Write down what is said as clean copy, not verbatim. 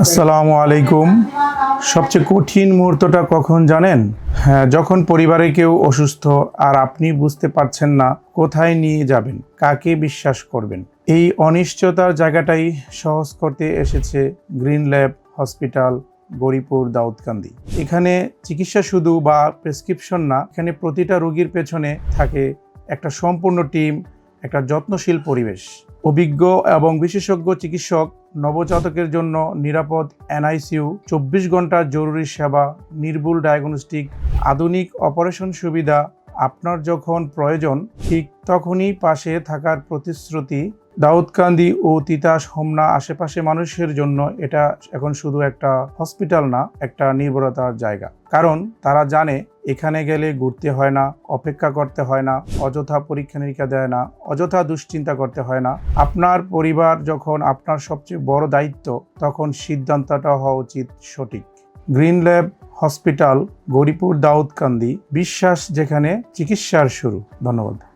আসসালামু আলাইকুম। সবচেয়ে কঠিন মুহূর্তটা কখন জানেন? হ্যাঁ, যখন পরিবারে কেউ অসুস্থ আর আপনি বুঝতে পারছেন না কোথায় নিয়ে যাবেন, কাকে বিশ্বাস করবেন। এই অনিশ্চয়তার জায়গাটাই সহজ করতে এসেছে green lab hospital, Gouripur Daudkandi. এখানে চিকিৎসা শুধু বা প্রেসক্রিপশন না, এখানে প্রতিটা রোগীর পেছনে থাকে একটা সম্পূর্ণ টিম, একটা যত্নশীল পরিবেশ। অভিজ্ঞ এবং বিশেষজ্ঞ চিকিৎসক, নবজাতকের জন্য নিরাপদ এনআইসিইউ, 24 ঘন্টার জরুরি সেবা, নির্ভুল ডায়াগনস্টিক, আধুনিক অপারেশন সুবিধা। আপনার যখন প্রয়োজন ঠিক তখনই পাশে থাকার প্রতিশ্রুতি। দাউদকান্দি ও তিতাস হোমনা আশেপাশে মানুষের জন্য এটা এখন শুধু একটা হসপিটাল না, একটা নির্ভরতার জায়গা। কারণ তারা জানে এখানে গেলে ঘুরতে হয় না, অপেক্ষা করতে হয় না, অযথা পরীক্ষা নিরীক্ষা দেয় না, অযথা দুশ্চিন্তা করতে হয় না। আপনার পরিবার যখন আপনার সবচেয়ে বড় দায়িত্ব, তখন সিদ্ধান্তটা হওয়া উচিত সঠিক। Green lab hospital, Gouripur Daudkandi, বিশ্বাস যেখানে চিকিৎসার শুরু। ধন্যবাদ।